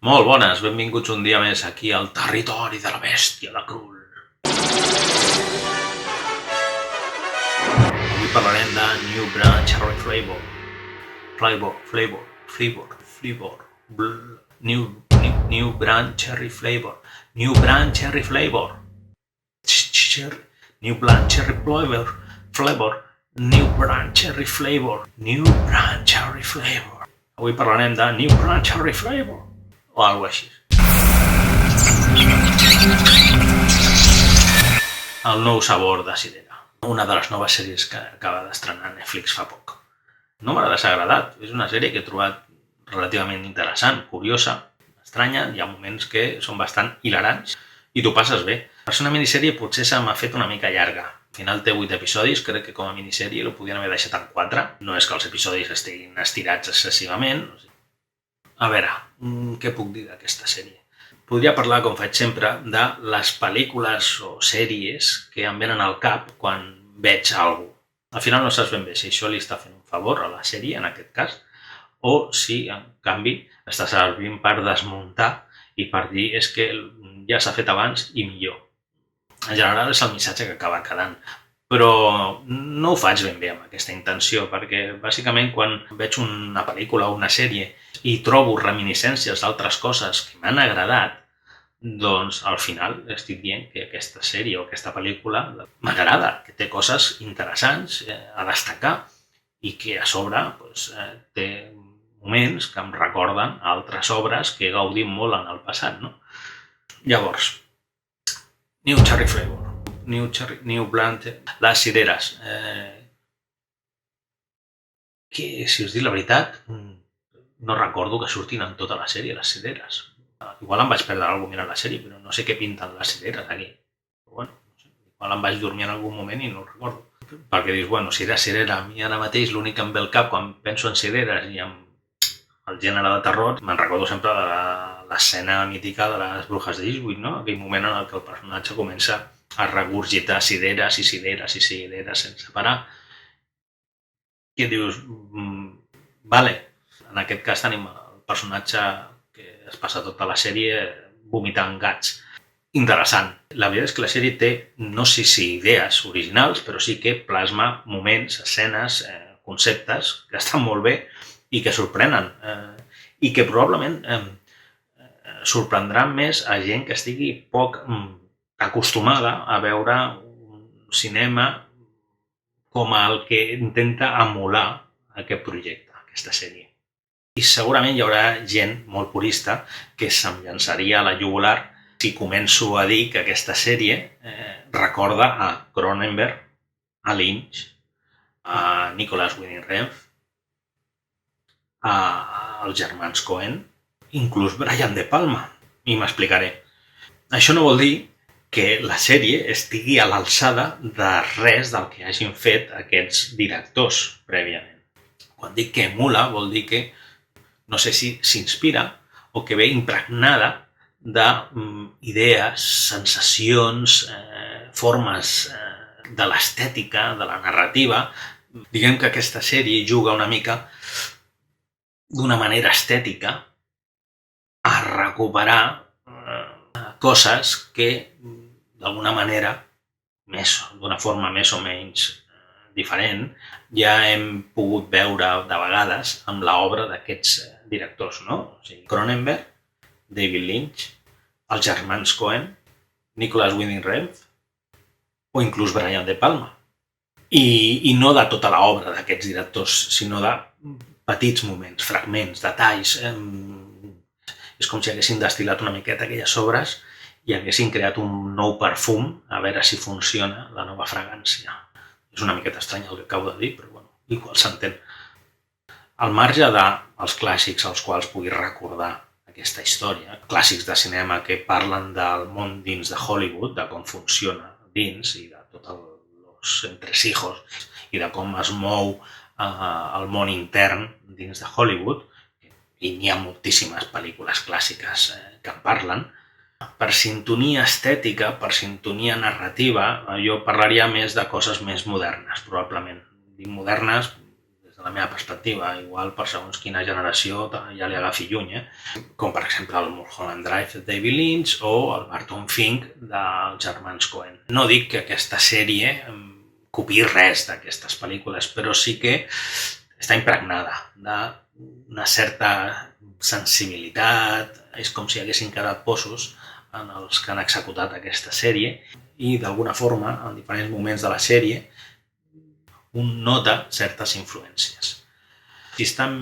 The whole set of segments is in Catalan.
Molt bones, benvinguts un dia més aquí al territori de la bèstia de Krull. Avui parlarem de New Branch Cherry Flavor. New Branch Cherry Flavor. New Branch Cherry Flavor. New Branch Cherry Flavor. New Branch Cherry Flavor. New Branch Cherry Flavor. Avui parlarem de New Branch Cherry Flavor. O alguna cosa així. El nou sabor de cirera. Una de les noves sèries que acaba d'estrenar Netflix fa poc. No m'ha desagradat. És una sèrie que he trobat relativament interessant, curiosa, estranya. Hi ha moments que són bastant hilarants i t'ho passes bé. Per ser una minissèrie potser se m'ha fet una mica llarga. Al final té 8 episodis, crec que com a minissèrie ho podien haver deixat en 4. No és que els episodis estiguin estirats excessivament. A veure, què puc dir d'aquesta sèrie? Podria parlar, com faig sempre, de les pel·lícules o sèries que em venen al cap quan veig alguna cosa. Al final no saps ben bé si això li està fent un favor a la sèrie, en aquest cas, o si, en canvi, està servint per desmuntar i per dir és que ja s'ha fet abans i millor. En general és el missatge que acaba quedant. Però no ho faig ben bé amb aquesta intenció, perquè bàsicament quan veig una pel·lícula o una sèrie i trobo reminiscències d'altres coses que m'han agradat, doncs al final estic dient que aquesta sèrie o aquesta pel·lícula m'agrada, que té coses interessants a destacar i que a sobre té moments que em recorden altres obres que he gaudit molt en el passat, no? Llavors, New Cherry Flavor. New Blunt, les cireres. Que, si us dic la veritat, no recordo que surtin en tota la sèrie, les cireres. Igual em vaig perdre alguna cosa mirant la sèrie, però no sé què pinten les cireres aquí. Però bueno, no sé, igual em vaig dormir en algun moment i no ho recordo. Perquè dius, bueno, cirera, a mi ara mateix l'únic que em ve al cap quan penso en cireres i en el gènere de terror, me'n recordo sempre de l'escena mítica de les brujes de Eastwick, no? Aquell moment en què el personatge comença a regurgitar cireres i cireres i cireres sense parar. I dius, vale, en aquest cas tenim el personatge que es passa tota la sèrie vomitant gats. Interessant. La veritat és que la sèrie té, no sé si idees originals, però sí que plasma moments, escenes, conceptes que estan molt bé i que sorprenen. I que probablement sorprendran més a gent que estigui poc acostumada a veure un cinema com el que intenta emular aquest projecte, aquesta sèrie. I segurament hi haurà gent molt purista que se'm llançaria a la jugular si començo a dir que aquesta sèrie recorda a Cronenberg, a Lynch, a Nicolas Winding Refn, als germans Coen, inclús Brian De Palma. I m'explicaré. Això no vol dir que la sèrie estigui a l'alçada de res del que hagin fet aquests directors prèviament. Quan dic que emula, vol dir que no sé si s'inspira o que ve impregnada d'idees, sensacions, formes de l'estètica, de la narrativa. Diguem que aquesta sèrie juga una mica d'una manera estètica a recuperar coses que d'alguna manera, d'una forma més o menys diferent, ja hem pogut veure de vegades amb l'obra d'aquests directors, no? O sigui, Cronenberg, David Lynch, els germans Coen, Nicolas Winding Refn o inclús Brian De Palma. I no de tota l'obra d'aquests directors, sinó de petits moments, fragments, detalls. És com si haguessin destil·lat una miqueta aquelles obres i haguessin creat un nou perfum a veure si funciona la nova fragància. És una miqueta estrany el que acabo de dir, però bueno, igual s'entén. Al marge dels clàssics als quals pugui recordar aquesta història, clàssics de cinema que parlen del món dins de Hollywood, de com funciona dins i de tots els entresijos i de com es mou el món intern dins de Hollywood, i n'hi ha moltíssimes pel·lícules clàssiques que en parlen. Per sintonia estètica, per sintonia narrativa, jo parlaria més de coses més modernes, probablement. Dic modernes des la meva perspectiva, igual per segons quina generació ja li agafi lluny, com per exemple el Mulholland Drive de David Lynch o el Barton Fink dels germans Coen. No dic que aquesta sèrie copiï res d'aquestes pel·lícules, però sí que està impregnada d'una certa sensibilitat, és com si haguessin quedat posos en els que han executat aquesta sèrie i d'alguna forma, en diferents moments de la sèrie, un nota certes influències. Si estan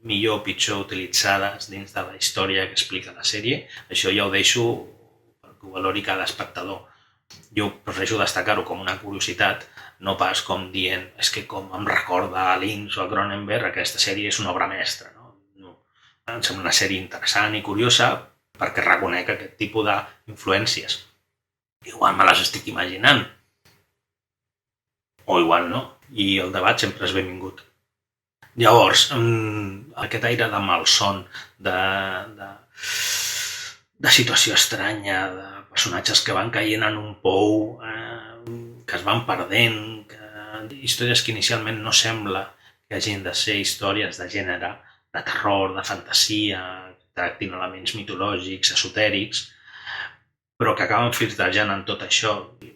millor o pitjor utilitzades dins de la història que explica la sèrie, això ja ho deixo perquè ho valori cada espectador. Jo prefereixo destacar-ho com una curiositat, no pas com dient és que com em recorda a Lynch o a Cronenberg, aquesta sèrie és una obra mestra. No. Em sembla una sèrie interessant i curiosa perquè reconec aquest tipus d'influències. Igual me les estic imaginant, o igual no, i el debat sempre és benvingut. Llavors, aquest aire de malson, de situació estranya, de personatges que van caient en un pou, que es van perdent, històries que inicialment no sembla que hagin de ser històries de gènere, de terror, de fantasia, que tractin elements mitològics, esotèrics, però que acaben flirtejant en tot això,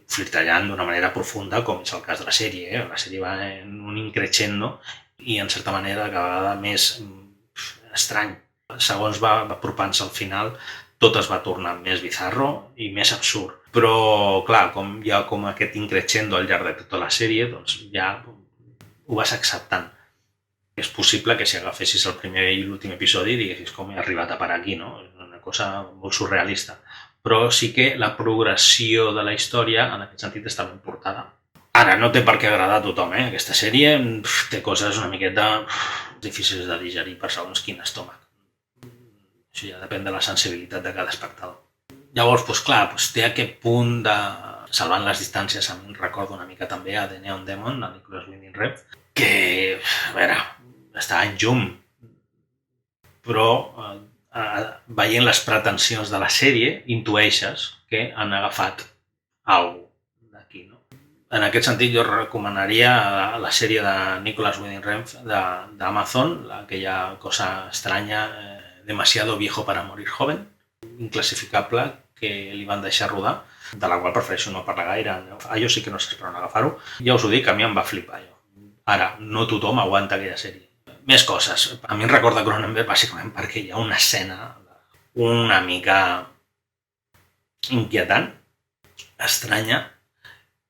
flirtejant d'una manera profunda, com és el cas de la sèrie. La sèrie va en un increixendo i, en certa manera, cada vegada més estrany. Segons va apropant-se al final, tot es va tornar més bizarro i més absurd. Però, clar, com hi ha com aquest increixendo al llarg de tota la sèrie, doncs ja ho vas acceptant. És possible que si agafessis el primer i l'últim episodi diguessis com he arribat a parar aquí, no? És una cosa molt surrealista. Però sí que la progressió de la història en aquest sentit està ben portada. Ara, no té per què agradar a tothom, Aquesta sèrie té coses una miqueta difícils de digerir per segons quin estómac. Això ja depèn de la sensibilitat de cada espectador. Llavors, clar, té aquest punt de... Salvant les distàncies, em recordo una mica també a The Neon Demon, de Nicolas Winding Refn, que, a veure, està en llum, però veient les pretensions de la sèrie, intueixes que han agafat alguna cosa d'aquí, no? En aquest sentit, jo recomanaria la sèrie de Nicolas Winding Refn d'Amazon, aquella cosa estranya, Demasiado viejo para morir joven, inclassificable, que li van deixar rodar, de la qual prefereixo no parlar gaire. Jo sí que no sé per on agafar-ho. Ja us ho dic, a mi em va flipar, allò. Ara, no tothom aguanta aquella sèrie. Més coses. A mi em recorda Cronenberg bàsicament perquè hi ha una escena una mica inquietant, estranya,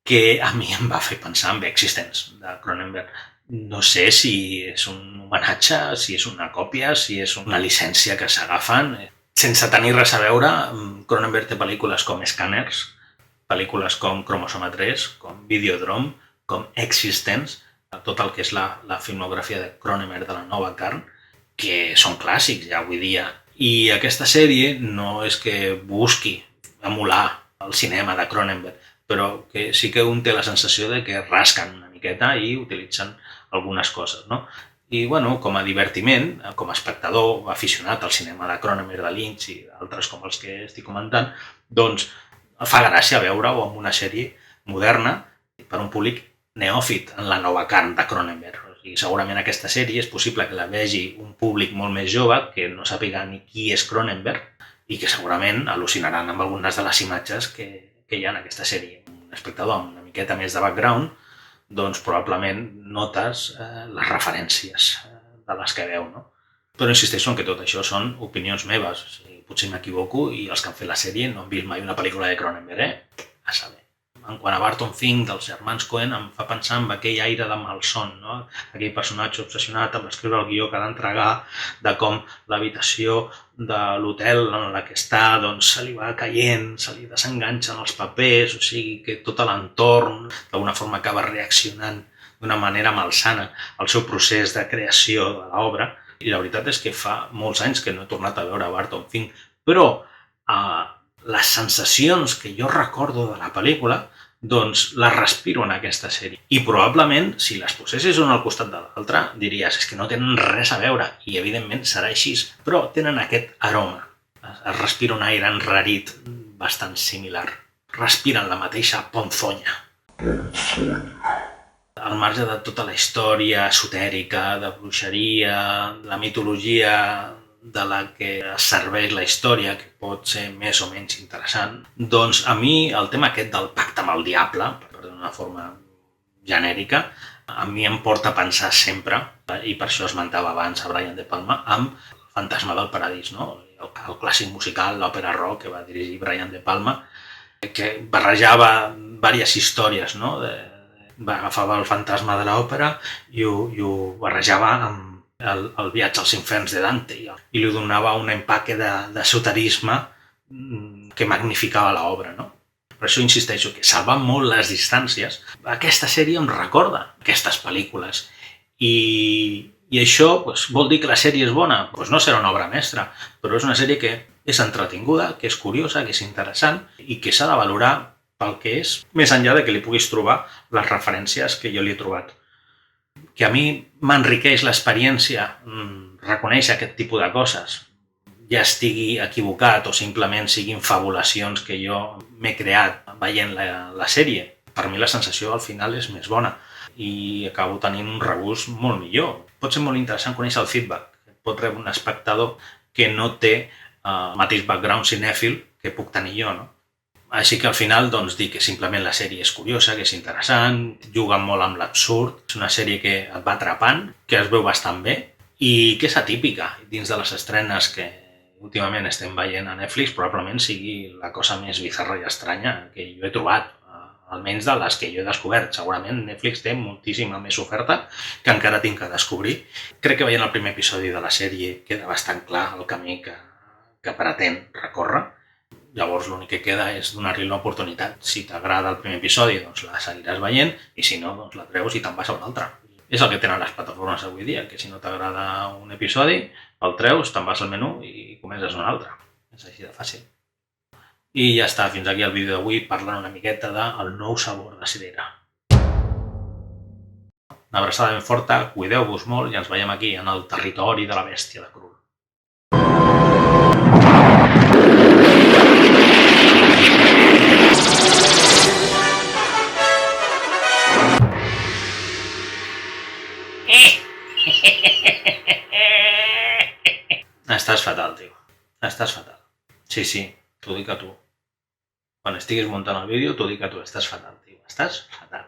que a mi em va fer pensar en Existence, de Cronenberg. No sé si és un homenatge, si és una còpia, si és una llicència que s'agafen. Sense tenir res a veure, Cronenberg té pel·lícules com Scanners, pel·lícules com Cromosoma 3, com Videodrome, com Existence, tot el que és la filmografia de Cronenberg de la nova carn, que són clàssics ja avui dia. I aquesta sèrie no és que busqui emular el cinema de Cronenberg, però que sí que un té la sensació de que rasquen una miqueta i utilitzen algunes coses, no? I, bueno, com a divertiment, com a espectador aficionat al cinema de Cronenberg, de Lynch i d'altres com els que estic comentant, doncs fa gràcia veure-ho en una sèrie moderna per un públic neòfit en la nova carn de Cronenberg. I segurament aquesta sèrie és possible que la vegi un públic molt més jove que no sàpiga ni qui és Cronenberg i que segurament al·lucinaran amb algunes de les imatges que hi ha en aquesta sèrie. Un espectador amb una miqueta més de background, doncs probablement notes les referències de les que veu, no? Però insisteixo en que tot això són opinions meves. Potser m'equivoco i els que han fet la sèrie no han vist mai una pel·lícula de Cronenberg, a saber. En quant a Barton Fink, dels germans Coen, em fa pensar en aquell aire de malson, no? Aquell personatge obsessionat amb escriure el guió que ha d'entregar, de com l'habitació de l'hotel en la que està doncs, se li va caient, se li desenganxen els papers, o sigui que tot l'entorn d'alguna forma acaba reaccionant d'una manera malsana al seu procés de creació de l'obra. I la veritat és que fa molts anys que no he tornat a veure Barton Fink, però les sensacions que jo recordo de la pel·lícula doncs les respiro en aquesta sèrie. I probablement, si les posessis un al costat de l'altre, diries és que no tenen res a veure, i evidentment serà així, però tenen aquest aroma. Es respira un aire enrarit bastant similar. Respiren la mateixa ponzonya. al marge de tota la història esotèrica, de bruixeria, la mitologia de la que es serveix la història, que pot ser més o menys interessant, doncs a mi el tema aquest del pacte amb el diable, per d'una forma genèrica, a mi em porta a pensar sempre, i per això esmentava abans a Brian De Palma, amb El fantasma del paradís, no? El clàssic musical, l'òpera rock que va dirigir Brian De Palma, que barrejava diverses històries, no? Agafava el fantasma de l'òpera i ho barrejava amb el viatge als inferns de Dante i li donava un empaque d'esoterisme que magnificava l'obra, no? Per això insisteixo que salvant molt les distàncies, aquesta sèrie em recorda aquestes pel·lícules i això vol dir que la sèrie és bona? Doncs no serà una obra mestra, però és una sèrie que és entretinguda, que és curiosa, que és interessant i que s'ha de valorar pel que és, més enllà de que li puguis trobar les referències que jo li he trobat. Que a mi m'enriqueix l'experiència reconèixer aquest tipus de coses, ja estigui equivocat o simplement siguin fabulacions que jo m'he creat veient la sèrie. Per mi la sensació al final és més bona i acabo tenint un regust molt millor. Pot ser molt interessant conèixer el feedback. Pot rebre un espectador que no té el mateix background cinèfil que puc tenir jo, no? Així que al final doncs, dic que simplement la sèrie és curiosa, que és interessant, juga molt amb l'absurd, és una sèrie que et va atrapant, que es veu bastant bé i que és atípica dins de les estrenes que últimament estem veient a Netflix, probablement sigui la cosa més bizarra i estranya que jo he trobat, almenys de les que jo he descobert. Segurament Netflix té moltíssima més oferta que encara tinc que descobrir. Crec que veient el primer episodi de la sèrie queda bastant clar el camí que pretén recórrer. Llavors l'únic que queda és donar-li una oportunitat. Si t'agrada el primer episodi, doncs la seguiràs veient i si no, doncs la treus i te'n vas a un altre. És el que tenen les plataformes avui dia, que si no t'agrada un episodi, el treus, te'n vas al menú i comences un altre. És així de fàcil. I ja està, fins aquí el vídeo d'avui parlant una miqueta del nou sabor de cirera. Una abraçada ben forta, cuideu-vos molt i ens veiem aquí en el territori de la bèstia de Krul. Estàs fatal, tio. Estàs fatal. Sí, t'ho dic a tu. Quan estiguis muntant el vídeo, t'ho dic a tu. Estàs fatal, tio. Estàs fatal.